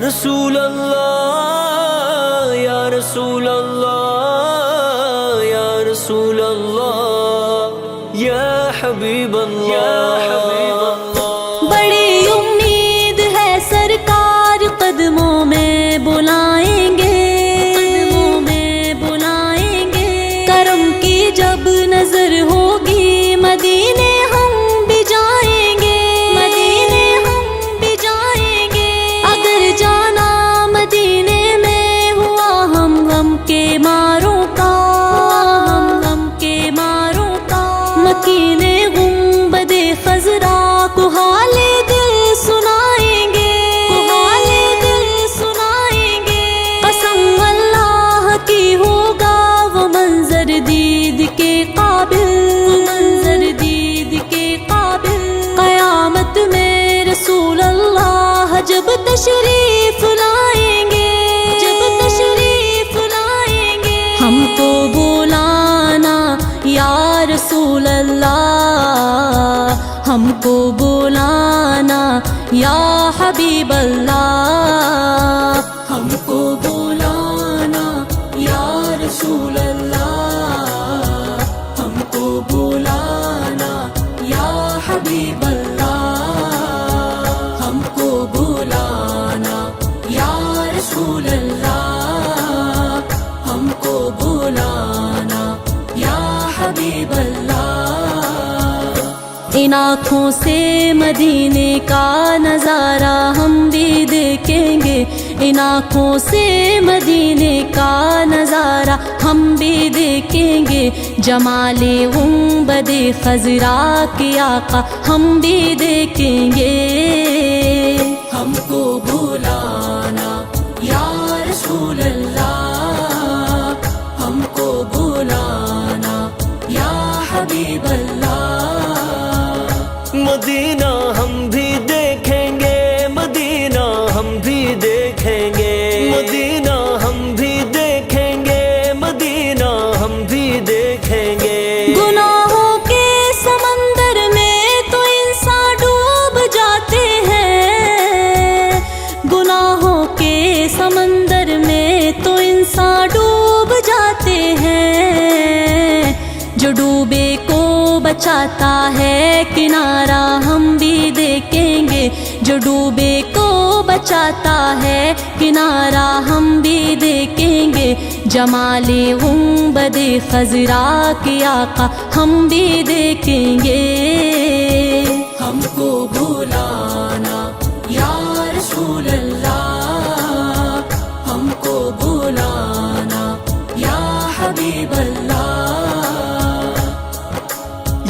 رسول اللہ یا رسول اللہ یا رسول اللہ یا حبیب اللہ بڑی امید ہے سرکار قدموں میں بلائیں گے، قدموں میں بلائیں گے، کرم کی جب نظر ہوگی مدینے ہم بھی جائیں گے، مدینے ہم بھی جائیں گے، اگر جانا مدینے میں ہوا ہم غم کے ماروں کا، ہم غم کے ماروں کا، مکینے گنبد خضرا کو حال دل سنائیں گے، حال دل سنائیں گے، قسم اللہ کی ہوگا وہ منظر دید کے قابل، منظر دید کے قابل، قیامت میں رسول اللہ جب تشریف لائیں گے، جب تشریف لائیں گے، ہم کو بلانا یا رسول اللہ، ہم کو بلانا یا حبیب اللہ، ہم کو بلانا یا رسول اللہ، ہم کو بلانا یا حبیب اللہ، ہم کو بلانا یا رسول اللہ، ہم کو بلانا یا حبیب اللہ۔ ان آنکھوں سے مدینے کا نظارہ ہم بھی دیکھیں گے، ان آنکھوں سے مدینے کا نظارہ ہم بھی دیکھیں گے، جمال گنبد خضرا کے آقا ہم بھی دیکھیں گے، ہم کو بلانا یا رسول اللہ، ہم کو بلانا یا حبیب اللہ۔ مدینہ ہم بھی دیکھیں گے، مدینہ ہم بھی دیکھیں گے، مدینہ ہم بھی دیکھیں گے، مدینہ ہم بھی دیکھیں گے، گناہوں کے سمندر میں تو انسان ڈوب جاتے ہیں، گناہوں کے سمندر میں تو انسان ڈوب جاتے ہیں، جو ڈوبے کو بچاتا ہے کنارہ ہم بھی دیکھیں گے، جو ڈوبے کو بچاتا ہے کنارہ ہم بھی دیکھیں گے، جمال گنبد خضرا کے آقا ہم بھی دیکھیں گے، ہم کو بلانا یا رسول اللہ، ہم کو بلانا یا حبیب اللہ۔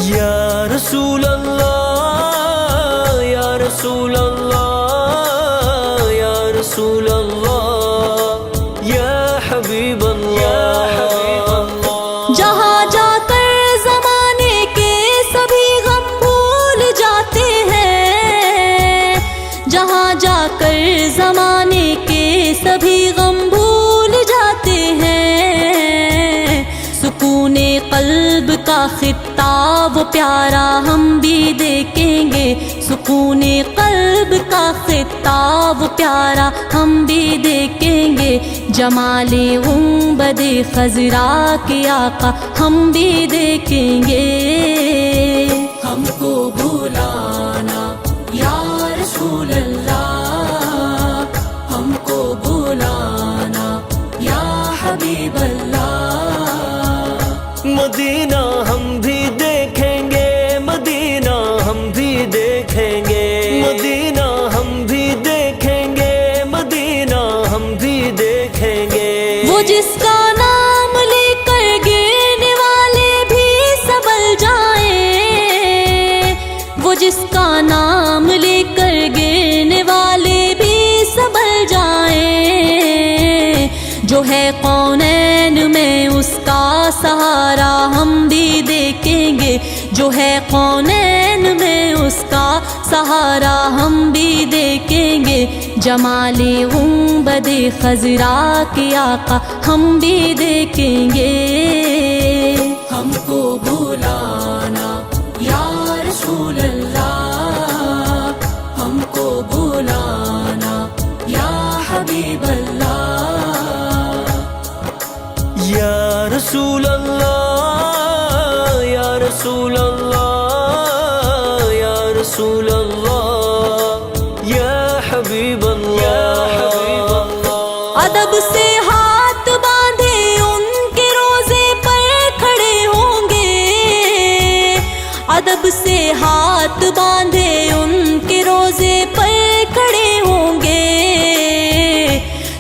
یا رسول اللہ یا رسول اللہ یا رسول اللہ یا حبیب اللہ۔ جہاں جا کر زمانے کے سبھی غم بھول جاتے ہیں، جہاں جا کر زمانے کے سبھی غم بھول جاتے ہیں، سکون قلب کا خطہ وہ پیارا ہم بھی دیکھیں گے، سکون قلب کا خطہ وہ پیارا ہم بھی دیکھیں گے، جمال گنبد خضرا کے آقا ہم بھی دیکھیں گے، ہم کو بلانا یا رسول اللہ، ہم کو بلانا یا حبیب اللہ۔ مدینہ ہم بھی دیکھیں گے، مدینہ ہم بھی دیکھیں گے، مدینہ ہم بھی دیکھیں گے، مدینہ ہم بھی دیکھیں گے، وہ جس کا نام لے کر گرنے والے بھی سنبھل جائیں، وہ جس کا نام لے کر گرنے والے بھی سنبھل جائیں، جو ہے کونین میں اس کا سہارا ہم بھی دیکھیں گے، جو ہے کونین میں اس کا سہارا ہم بھی دیکھیں گے، جمال گنبد خضرا کے آقا ہم بھی دیکھیں گے، ہم کو بلانا یا رسول اللہ، ہم کو بلانا یا رسول اللہ یا رسول اللہ یا حبیب اللہ۔ ادب سے ہاتھ باندھے ان کے روزے پر کھڑے ہوں گے، ادب سے ہاتھ باندھے ان کے روزے پر کھڑے ہوں گے،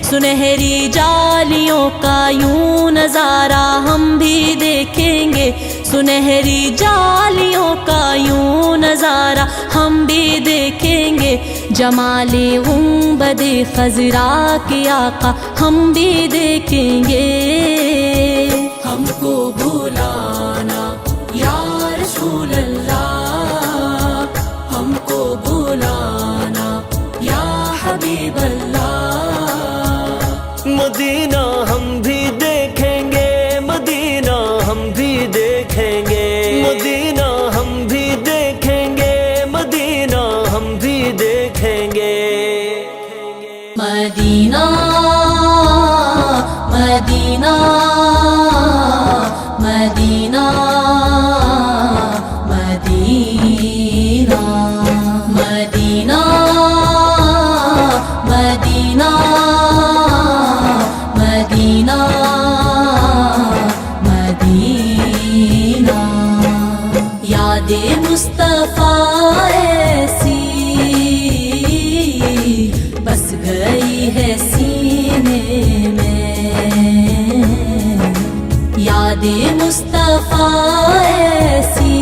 سنہری جالیوں کا یوں نظارہ ہم بھی دیکھیں گے، سنہری جالیوں کا یوں نظارہ ہم بھی دیکھیں گے، جمال گنبد خضرا کے آقا ہم بھی دیکھیں گے۔ ہم کو بلانا یا رسول اللہ، ہم کو بلانا یا حبیب اللہ، مدینہ ہم بھی دیکھیں گے، مدینہ ہم بھی دیکھیں گے، مدینہ ہم بھی دیکھیں گے، مدینہ ہم بھی دیکھیں گے۔ مدینہ مدینہ مدینہ مدینہ مدینہ مدینہ مدینہ مدینہ، یاد مصطفیٰ ایسی بس گئی ہے سینے میں، یاد مصطفیٰ ایسی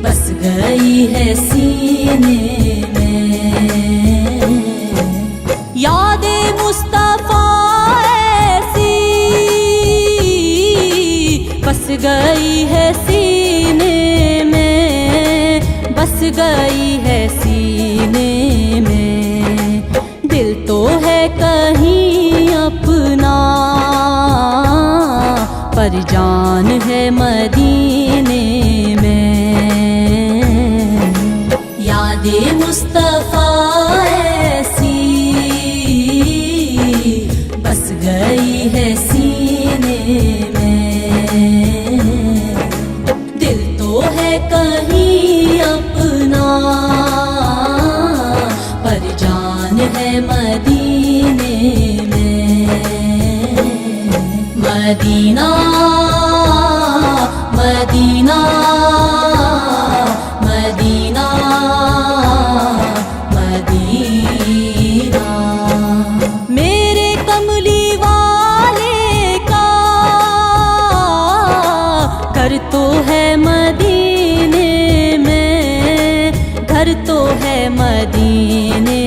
بس گئی ہے سینے میں، یاد مصطفیٰ ایسی بس گئی ہے سینے میں، بس گئی ہے سینے میں، دل تو ہے کہیں اپنا پر جان ہے مدینے میں، یاد مصطفیٰ ایسی بس گئی ہے سینے میں، دل تو ہے کہیں اپنا پر جان ہے مدینے میں، مدینہ مدینہ مدینہ مدینہ، میرے کملی والے کا گھر تو ہے مدینے میں، گھر تو ہے مدینے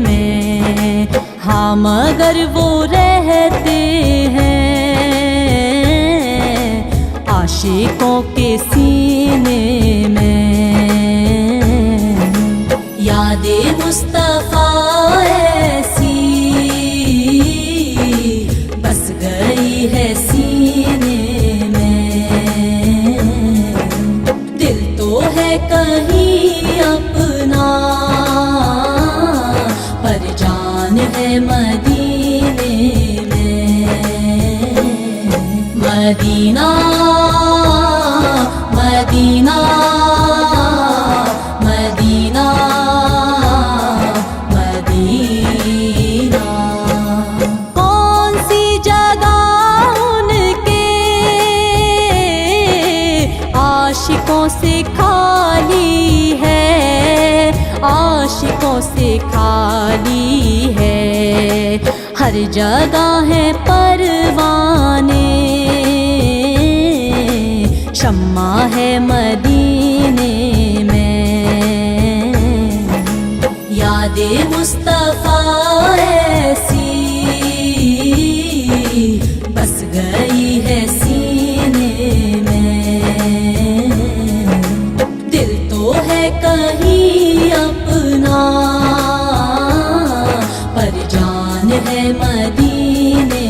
میں، ہاں مگر وہ رہتے ہیں عاشقوں کے سینے میں، یاد مصطفیٰ ایسی بس گئی ہے سینے میں، دل تو ہے کہیں اپنا پر جان ہے مدینے میں، مدینہ مدینہ مدینہ مدینہ، کون سی جگہ ان کے عاشقوں سے خالی ہے، عاشقوں سے خالی ہے، ہر جگہ ہے پروانے، شمع ہے مدینے میں، یاد مصطفیٰ ایسی بس گئی ہے سینے میں، دل تو ہے کہیں اپنا پر جان ہے مدینے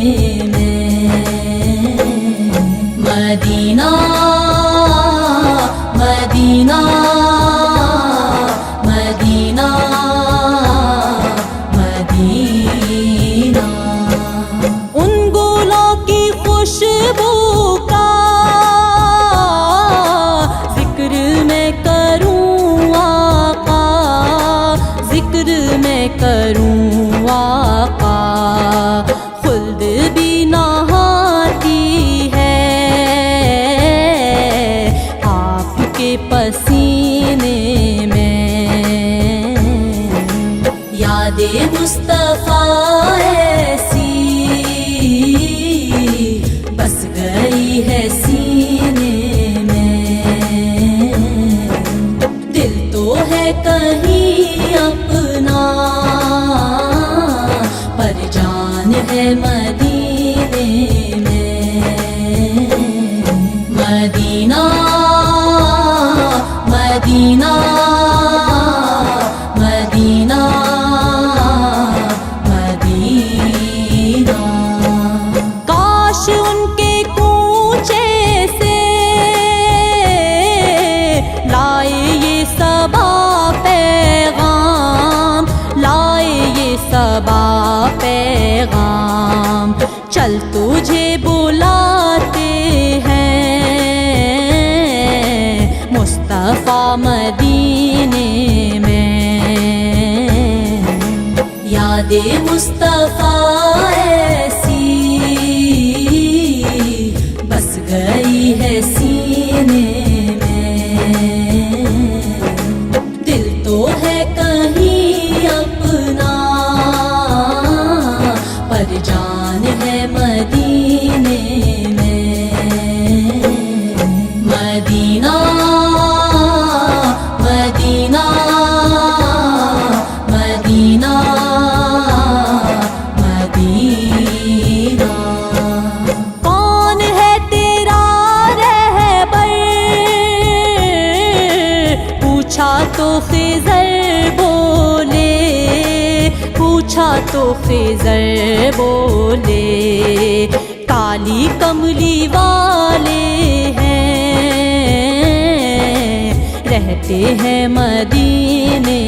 میں، مدینہ مدینہ مدینہ مدینہ، ان گلوں کی خوشبو کا ہے مدینے میں، مدینہ مدینہ مدینہ مدینہ۔ کاش ان کے کوچے سے لائے یہ صبا پیغام، لائے یہ صبا پیغام، چل تجھے بلاتے ہیں مصطفیٰ مدینے میں۔ یاد مصطفیٰ ایسی بس گئی ہے سینے میں، دل تو ہے کہیں اپنا پر جان ہے مدینے میں، مدینہ مدینہ مدینہ مدینہ۔ کون ہے تیرا رہبر؟ پوچھا تو خضر بولے، پوچھا تو خضر بولے، کالی کملی والے ہیں، رہتے ہیں مدینے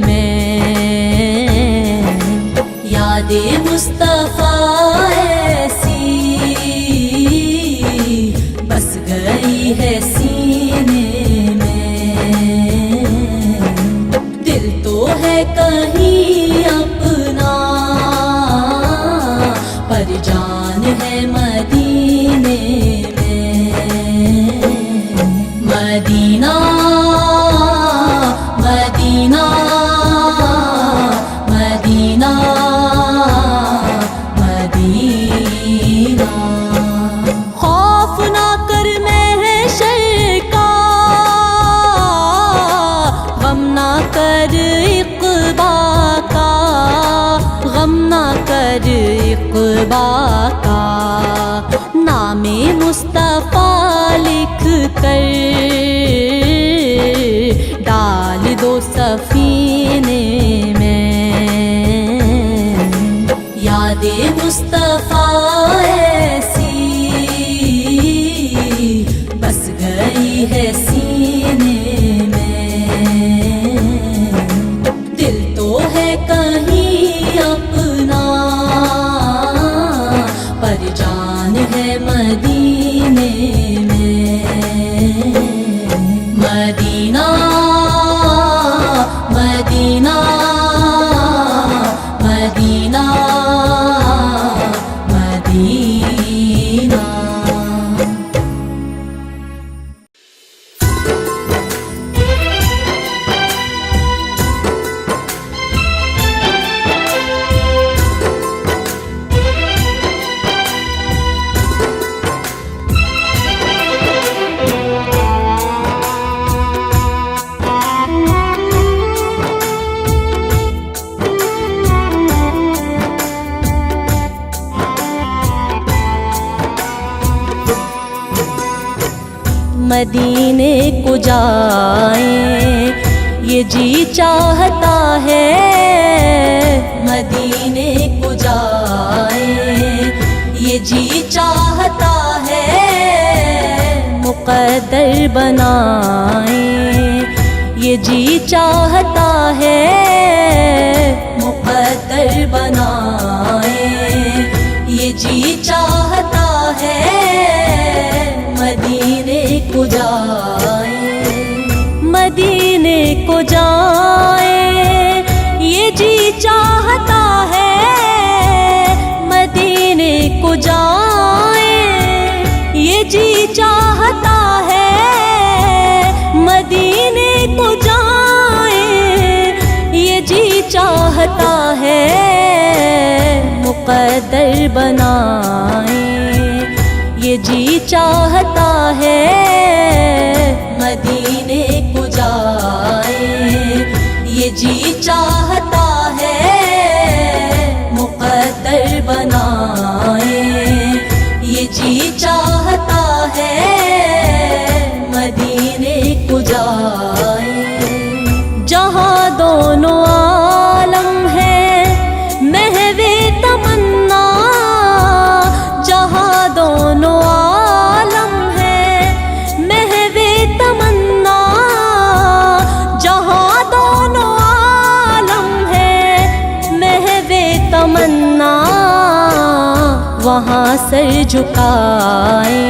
میں۔ یاد مصطفیٰ ایسی بس گئی ہے سینے میں، دل تو ہے کہیں اپنا پر جان ہے مدینے میں، مدینہ مدینہ مدینہ مدینہ۔ خوف نہ کر محشر کا، غم نہ کر عقبہ کا، غم نہ کر عقبہ کا، نام مصطفیٰ لکھ کر ڈال دو سفینے میں۔ یاد مصطفیٰ ایسی بس گئی ہے سینے میں، دل تو ہے کہیں اپنا پر جان ہے مدینے میں، مدینہ مدینہ مدینہ مدینہ۔ مدینے کو جائیں یہ جی چاہتا ہے، مدینے کو جائیں یہ جی چاہتا ہے، مقدر بنائیں یہ جی چاہتا ہے، مقدر بنائیں یہ جی چاہتا ہے، مدینے کو جائیں مدینے کو جائیں یہ جی چاہتا ہے، مدینے کو جائیں یہ جی چاہتا ہے، مدینے کو جائیں یہ جی چاہتا ہے، مقدر بنائیں یہ جی چاہتا ہے، مدینے کو جائیں یہ جی چاہتا ہے، مقدر بنائیں جائے. جہاں دونوں عالم ہے محو تمنا، جہاں دونوں عالم ہے محو تمنا، جہاں دونوں عالم ہے محو تمنا، وہاں سر جھکائیں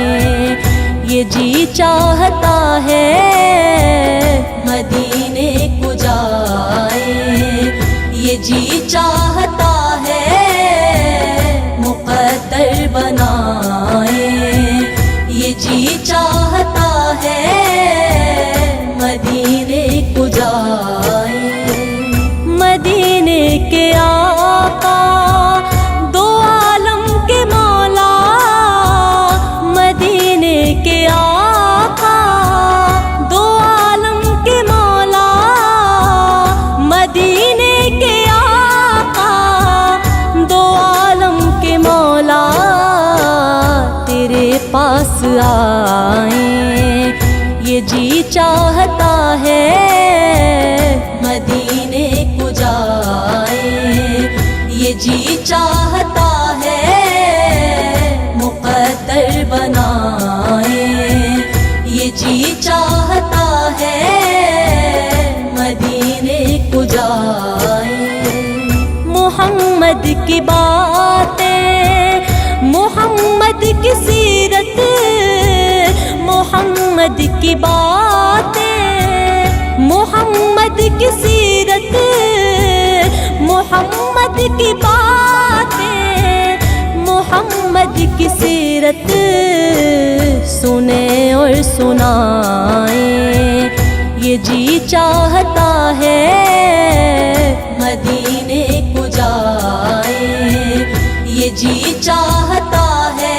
یہ جی چاہتا ہے مدینے کو جائیں. یہ جی چاہتا ہے مقدر بنائیں. یہ جی چاہتا ہے مدینے کو جائیں. مدینے کے آقا دو عالم کے مولا، مدینے کے آقا دو عالم کے مولا، مدینے کے آقا دو عالم کے مولا، تیرے پاس آئیں یہ جی چاہتا ہے مدینے کو جائیں. یہ جی چاہتا ہے مقدر بنائیں. یہ جی چاہتا ہے مدینے کو جائیں. محمد کی باتیں، محمد کی سیرت، محمد کی باتیں، محمد کی سیرت، محمد کی باتیں، محمد کی سیرت سنیں اور سنائیں. یہ جی چاہتا ہے مدینے کو جائیں. یہ جی چاہتا ہے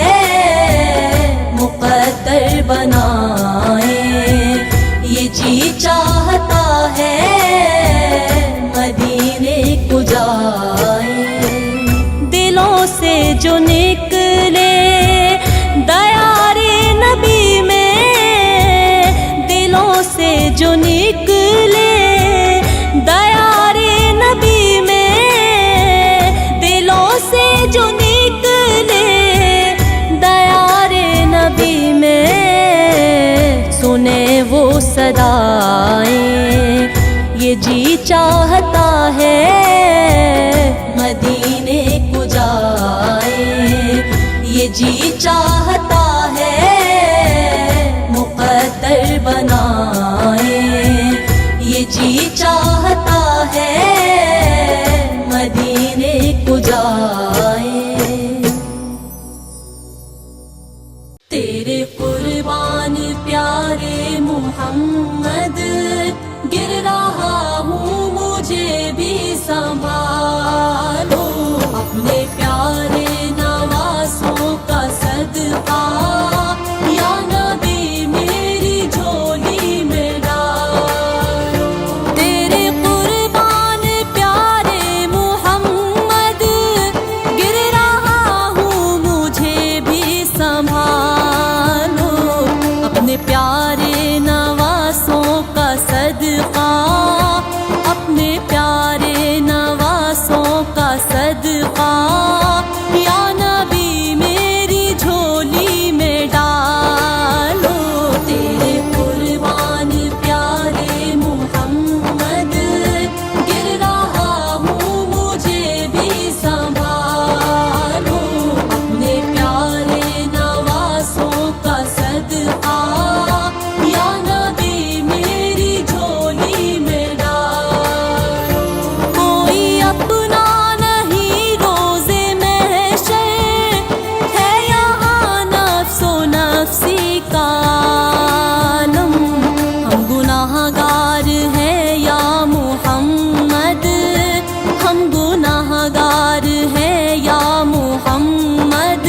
مقدر بنائیں. یہ جی چاہتا ہے مدینے کو جائیں. دلوں سے جو نکلے دیارے نبی میں، دلوں سے جو نکلے دیارے نبی میں، دلوں سے جو نکلے دیارے نبی میں، سنیں وہ صدائیں. یہ جی چاہتا ہے مدینے کو جائیں. یہ جی چاہتا ہے مقدر بنائیں. یہ جی چاہتا ہے مدینے کو جائیں. تیرے قربان پیارے محمد گر رہا ہوں، مجھے بھی سنبھالو. اپنے پیارے نوازوں کا صدقہ یا نبی میری جھولی میں ڈالو. تیرے قربان پیارے محمد گر رہا ہوں، مجھے بھی سنبھالو. اپنے پیارے نوازوں کا صدقہ، اپنے پیارے نوازوں کا صدقہ یا نبی میری جھولی میں ڈالو. تیرے قربان پیارے محمد گر رہا ہوں، مجھے بھی سنبھالو. اپنے پیارے نوازوں کا صدقہ یا نبی میری جھولی میں ڈالو. کوئی اپنا نہیں روزے محشر ہے یہاں، نفس و نفسی کا عالم. ہم گناہ گار ہیں یا محمد، ہم گناہ گار ہیں یا محمد.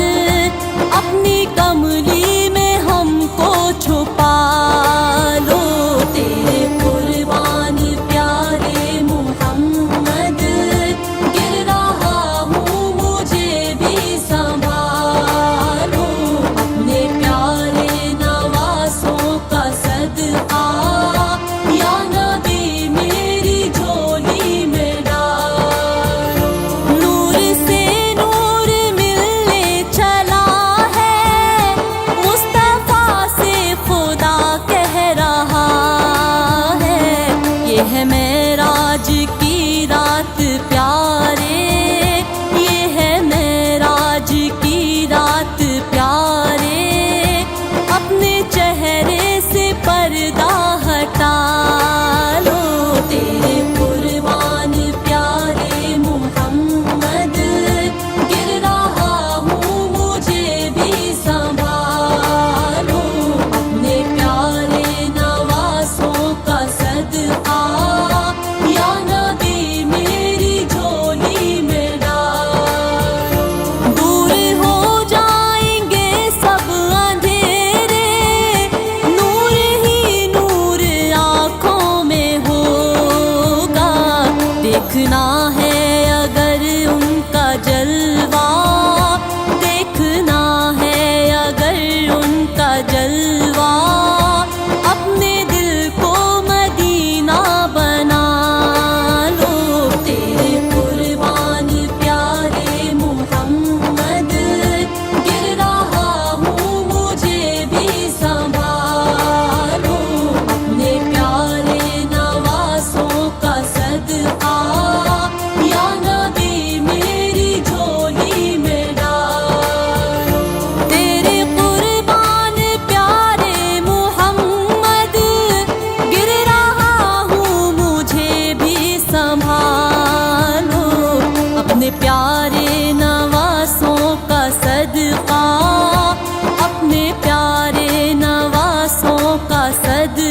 اپنی کملی میں ہم کو چھپا لو. تیرے قربان پیارے محمد گر رہا ہوں، مجھے بھی سنبھالو. اپنے پیارے نوازوں کا صدقہ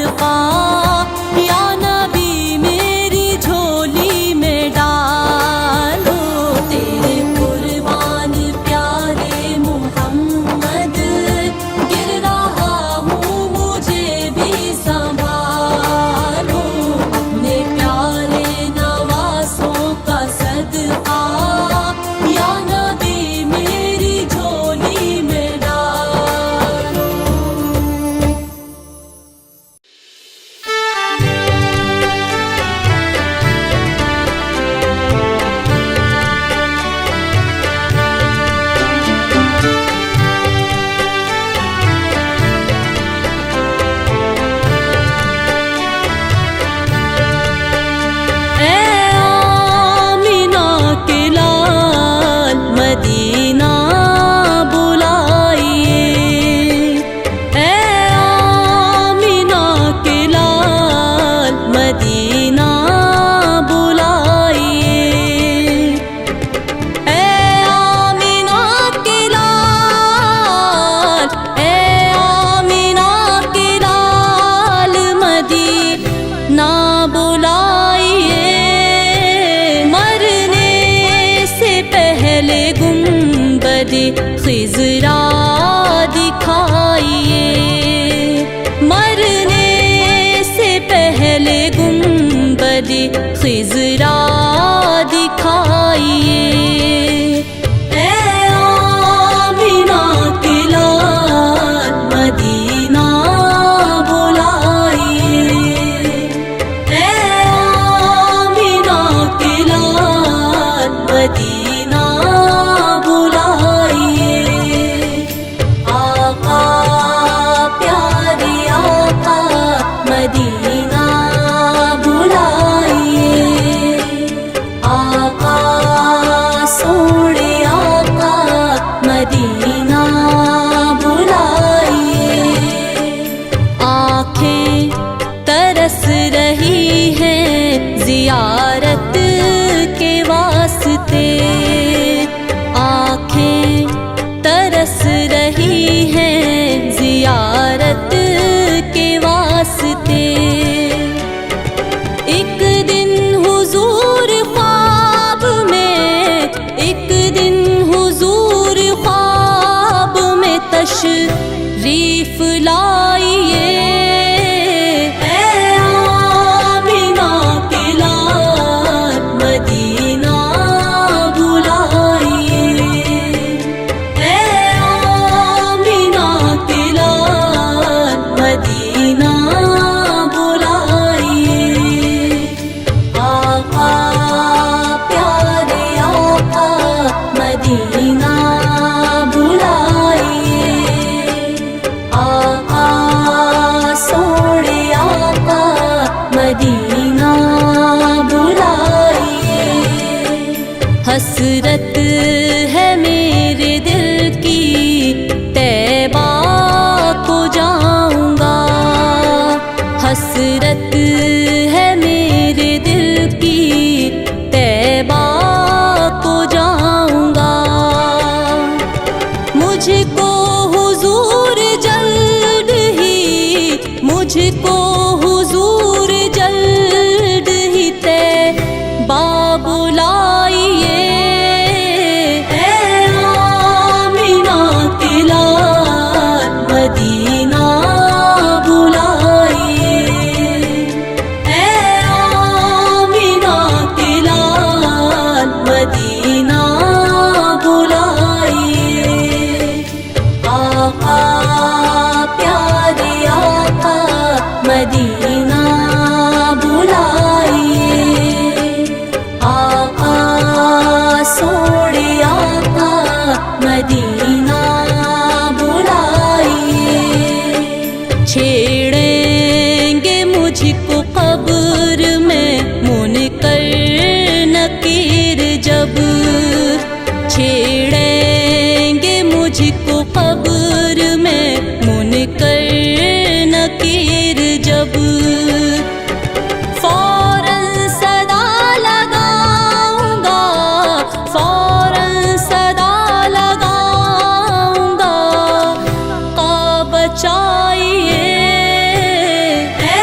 صدقہ یا نبی میری جھولی میں ڈالو، تیرے قربان پیارے محمد گر رہا ہوں مجھے بھی سنبھالو، اپنے پیارے نوازوں کا صدقہ یا نبی میری جھولی میں ڈالو۔ اے آمینہ کے لال مدینہ بلائیے، اے آمینہ کے لال مدینہ بلائیے، اے آمینہ کے لال، اے آمینہ کے لال مدینہ بلائیے، مرنے سے پہلے گنبد خضرا دکھائیے، مرنے سے پہلے گنبد خضرا دکھائیے، اے آمینہ کے لال مدینہ بلائیے، اے آمینہ کے لال مدینہ بلائیے، آقا پیارے آقا مدینہ بلائیے، آقا سوڑے آقا مدینہ بلائیے، آنکھیں ترس رہی ہیں زیارت کے واسطے، آنکھیں ترس رہی ہیں زیارت کے واسطے، ایک دن حضور خواب میں، ایک دن حضور خواب میں تشریف لائیے، اے آمینہ کے لال مدینہ بلائیے، اے آمینہ کے لال مدینہ بلائیے، آقا پیارے آقا مدینہ بلائیے، آقا سوڑے آقا مدینہ بلائیے، حسرت ہے میرے دل کی طیبہ کو جاؤں گا، حسرت ہے میرے دل کی طیبہ کو جاؤں گا، مجھ کو حضور جلد ہی، مجھ کو حضور جلد ہی طیبہ بلائیے، اے آمینہ کے لال مدینہ بلائیے، اے آمینہ کے لال مدینہ بلائیے، آقا پیارے آقا مدینہ بلائیے، آقا سوڑے آقا مدینہ بلائیے، چھیڑیں گے مجھ کو قبر میں منکر نکیر جب، چھیڑیں گے مجھ کو قبر میں منکر نکیر جب، فوراً صدا لگاؤں گا، فوراً صدا لگاؤں گا، بچائیے، اے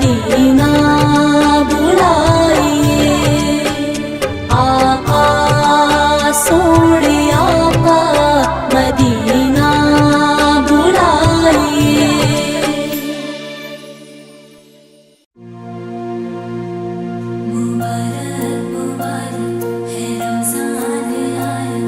مدینہ بلائیے، آقا سونے آقا مدینہ بلائیے۔ مبارک مبارک ہے رمضان آیا،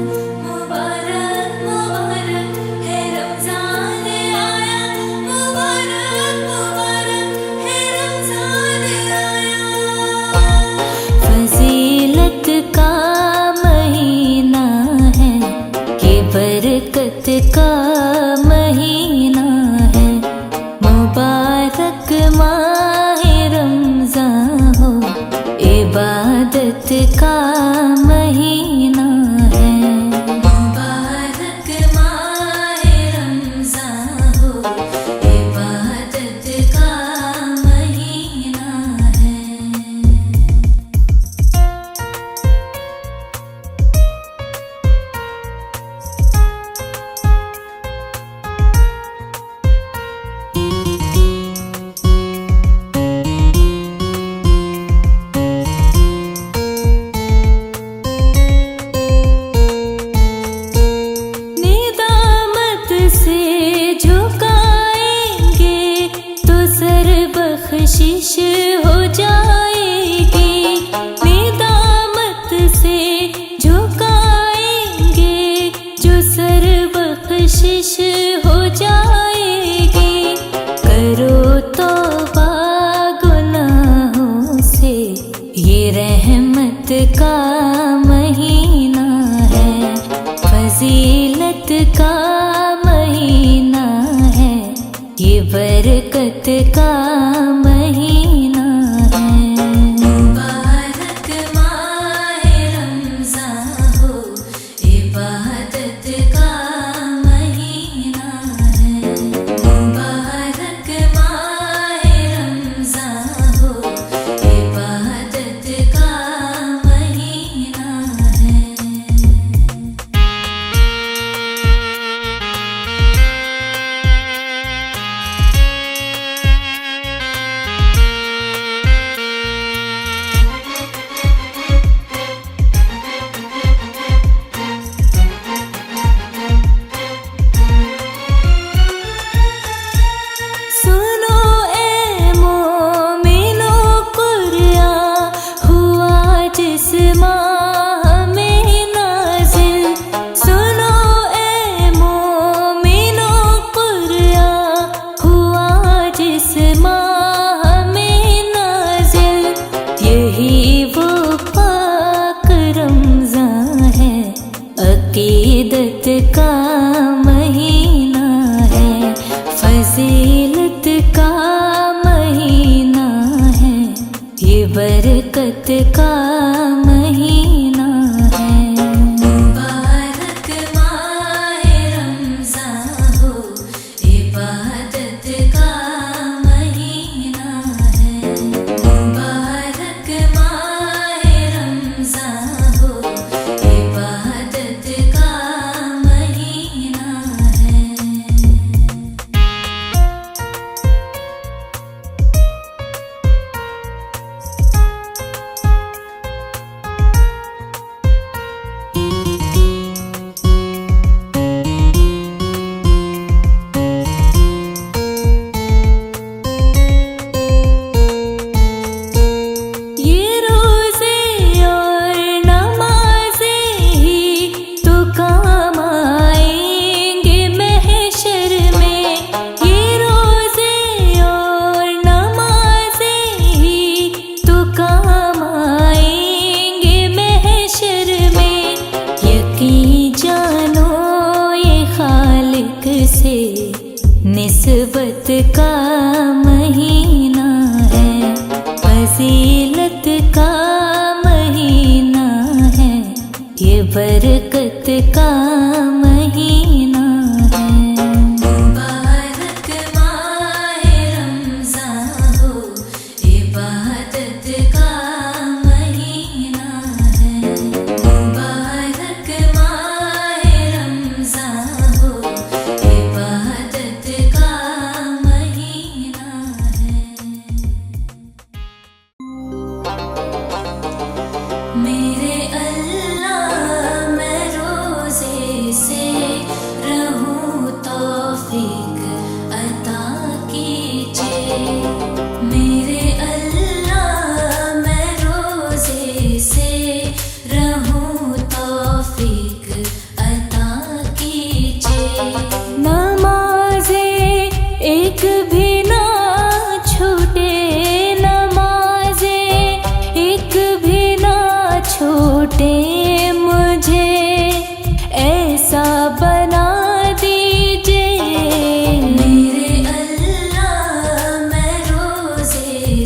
مبارک مبارک ہے رمضان آیا، مبارک مبارک ہے رمضان آیا۔ فضیلت کا مہینہ ہے، یہ برکت کا مہینہ ہے، مبارک ماہ رمضان ہو، عبادت کا مہینہ ہے، مبارک ماہ رمضان ہو، عبادت کا مہینہ ہے۔ ندامت سے جھکائیں گے تو سر بخشش ہو جائے گی، ندامت سے جھکائیں گے جو سر بخشش ہو جائے گی۔ کرو توبہ گناہوں سے، یہ رحمت کا مہینہ ہے، فضیلت کا مہینہ ہے، یہ برکت کا مہینہ ہے، مبارک ماہ رمضان ہو، عبادت کا مہینہ ہے، مبارک ماہ رمضان ہو، عبادت کا مہینہ ہے۔ سنو اے مومنو، قرآن ہوا جس ماہ میں نازل، سنو اے مومنو، قرآن ہوا جس ماہ میں نازل، یہی وہ پاک رمضان ہے، عقیدت کا مہینہ ہے، فضیلت کا مہینہ ہے، یہ برکت کا مہینہ ہے، مبارک ماہ رمضان ہو، عبادت کا مہینہ ہے، مبارک ماہ رمضان ہو، عبادت کا مہینہ ہے۔ یہ روزے اور نمازیں ہی تو کام آئیں گے محشر میں، یہ روزے اور نمازیں ہی تو کام آئیں گے محشر میں، یقین جانو یہ خالق سے نسبت کا مہینہ ہے، فضیلت کا مہینہ ہے، یہ برکت کا مہینہ ہے، مبارک ماہ رمضان ہو، عبادت کا مہینہ ہے، مبارک ماہ رمضان ہو، عبادت کا مہینہ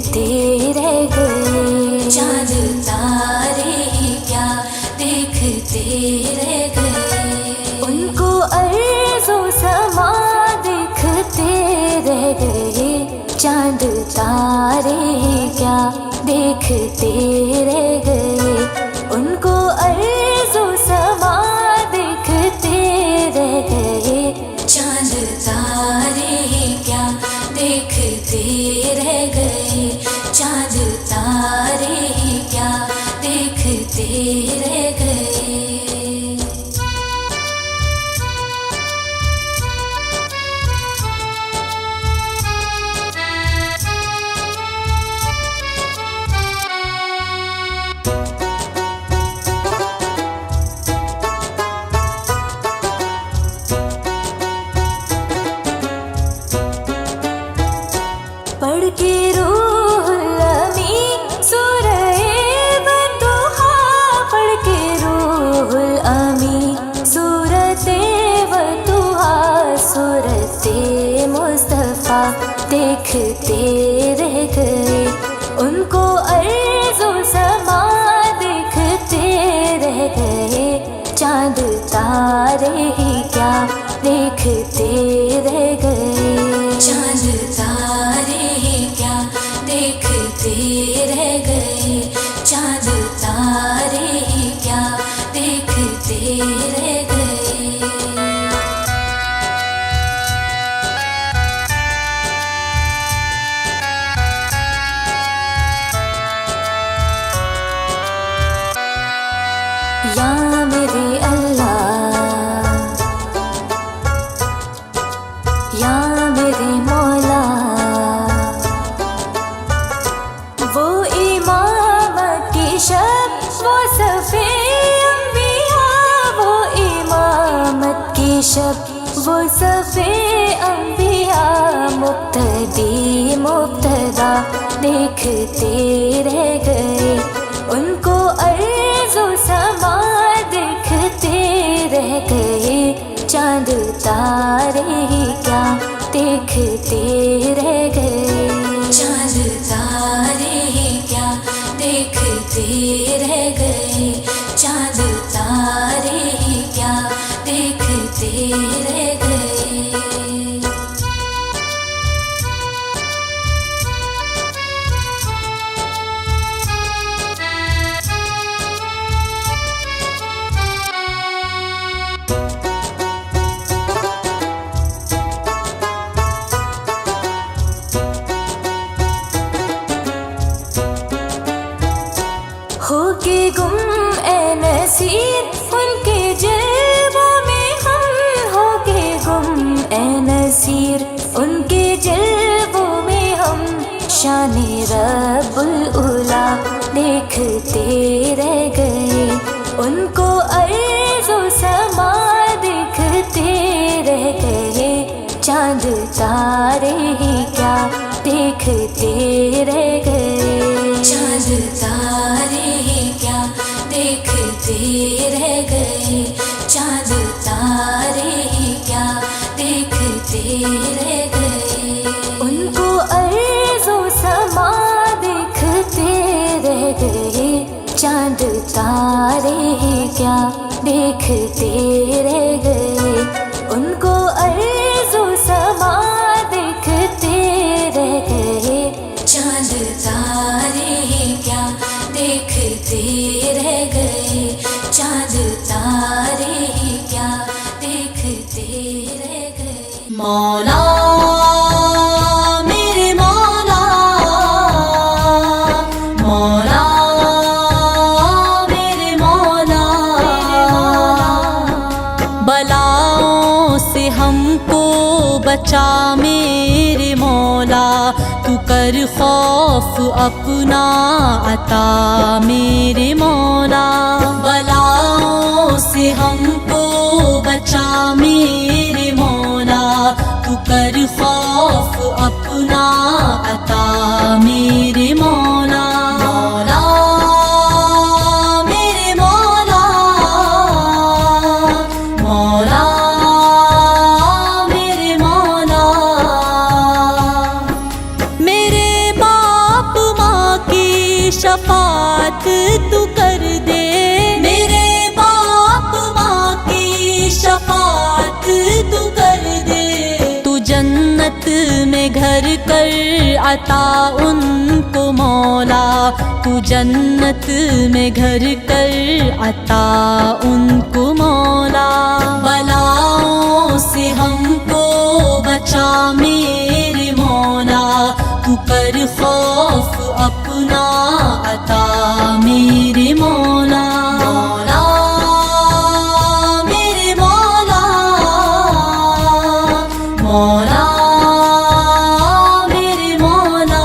دیکھتے رہ گئے، چاند تارے ہی کیا دیکھتے رہ گئے، ان کو ارض و سما دیکھتے رہ گئے، چاند تارے ہی کیا دیکھتے رہ گئے، ان کو ارض و سما دیکھتے رہ گئے، چاند تارے ہی کیا دیکھتے رہ گئے، چاند تارے ہی کیا دیکھتے رہ گئے۔ پڑھ کے روح الامین سورہ وضحا، پڑھ کے روح الامین سورۃ وضحا، سورۃ مصطفیٰ دیکھتے رہ گئے، ان کو ارض و سما دیکھتے رہ گئے، چاند تارے ہی کیا دیکھتے رہ گئے، چاند تارے ہی کیا دیکھتے رہ گئے، چاند تارے ہی کیا دیکھتے رہ گئے۔ یا میرے اللہ، یا میرے مولا، وہ امامت کی شب، وہ صفِ انبیاء، وہ امامت کی شب، وہ صفِ انبیاء، مقتدی مقتدا دیکھتے رہ گئے، ان کو ارض و سما دیکھتے رہ گئے، چاند تارے ہی کیا دیکھتے رہ گئے، چاند تارے ہی کیا دیکھتے رہ گئے، چاند تارے ہی کیا دیکھتے رہ گئے۔ ہو کے گم اے نصیر ان کے جلووں میں ہم، ہو کے گم اے نصیر ان کے جلووں میں ہم، شان رب العلا دیکھتے رہ گئے، ان کو ارض و سما دیکھتے رہ گئے، چاند تارے ہی کیا دیکھتے رہ گئے، چاند تارے ہی کیا دیکھتے رہ گئے، چاند تارے ہی کیا دیکھتے رہ گئے، ان کو ارض و سما دیکھتے رہ گئے، چاند تارے ہی کیا دیکھتے رہ گئے، ان کو ارض و سما دیکھتے رہ گئے، چاند تارے ہی کیا دیکھتے رہ گئے، چاند تارے ہی کیا دیکھتے رہ گئے۔ مولا میرے مولا، مولا میرے مولا، بلاؤں سے ہم کو بچا میرے مولا، تو کر خوف اپنا عطا میرے مولا، بلاؤں سے ہم کو بچا میرے مولا، تو کر خوف اپنا عطا میرے مولا، مولا میرے مولا، مولا میرے مولا، میرے باپ شفاعت تو کر دے، میرے باپ ماں کی شفاعت تو کر دے، تو جنت میں گھر کر عطا ان کو مولا، تو جنت میں گھر کر عطا ان کو مولا، بلاؤں سے ہم کو بچا میرے مولا، تو کر خوف اپنا عطا میرے مولا، مولا میرے مولا، مولا میرے مولا،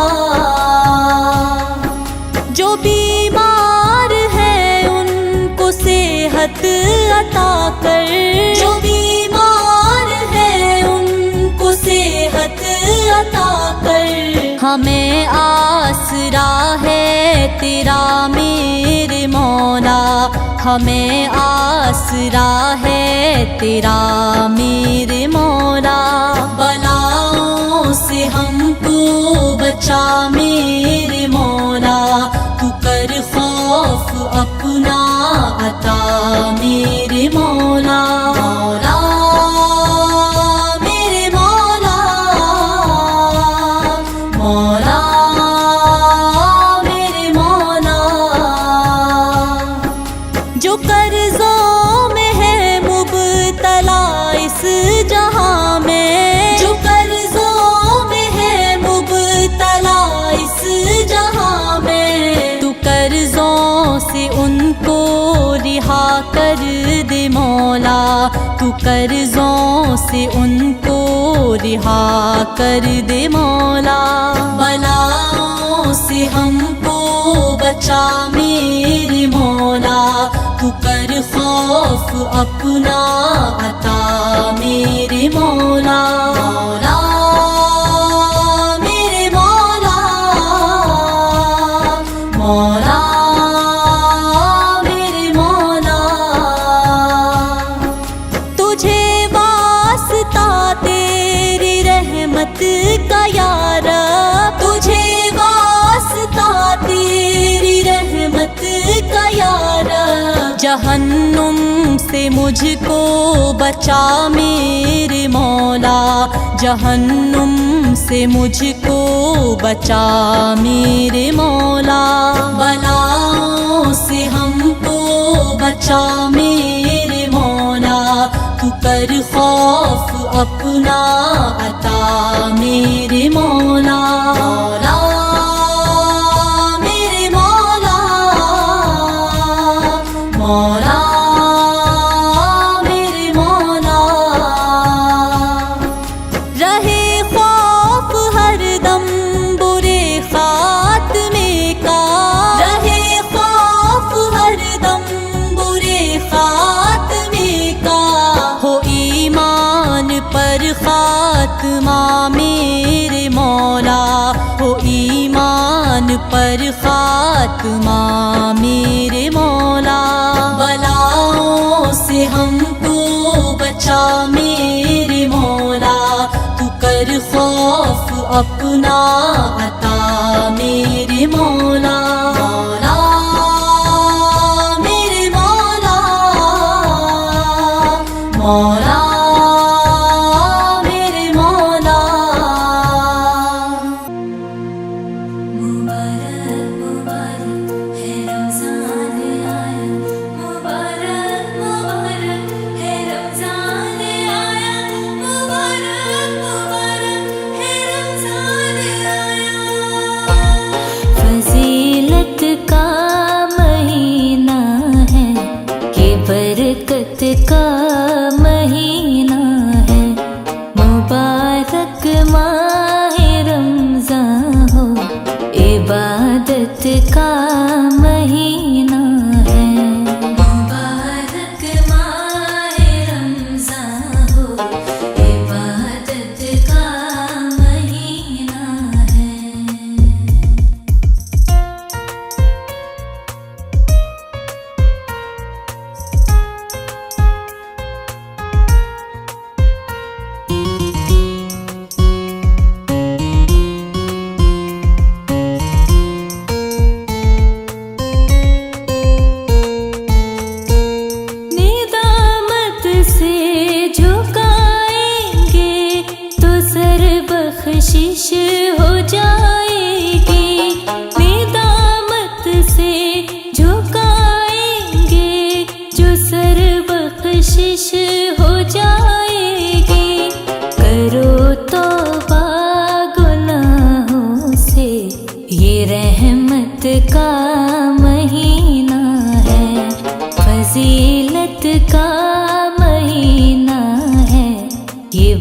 جو بیمار ہے ان کو صحت عطا کر، جو بیمار ہے ان کو صحت عطا کر، ہمیں آسرا ہے تیرا میرے مولا، ہمیں آسرا ہے تیرا میرے مولا، بلاؤں سے ہم کو بچا میرے مولا، تو کر خوف اپنا عطا میرے مولا، مولا میرے مولا، مولا میرے مولا، جو قرضوں میں ہے مبتلا اس جہاں میں، جو قرضوں میں ہے مبتلا اس جہاں میں، تو قرضوں سے ان کو رہا کر دے مولا، تو قرضوں سے ان کو رہا کر دے مولا، بلاؤں سے ہم کو بچا میرے مولا، تو کر خوف اپنا عطا میرے مولا، مولا میرے مولا، مولا میرے مولا، تجھے واسطہ تیری رحمت کا یا رب، تجھے واسطہ تیری رحمت کا یا رب، جہنم سے مجھ کو بچا میرے مولا، جہنم سے مجھ کو بچا میرے مولا، بلاؤں سے ہم کو بچا میرے مولا، تو کر خوف اپنا عطا میرے مولا، مولا میرے مولا، مولا میرے مولا، رہے خوف ہر دم برے خاتمے کا، رہے خوف ہر دم برے خاتمے کا، ہو ایمان پر خاتمہ میرے مولا، ہو ایمان پر خاتمہ میرے مولا، بلاؤں سے ہم کو بچا میرے مولا، تو کر خوف اپنا عطا میرے مولا، مولا میرے مولا، مولا میرے مولا، مبارک مبارک ہے رمضان آیا، مبارک مبارک ہے رمضان آیا، مبارک مبارک ہے رمضان آیا، فضیلت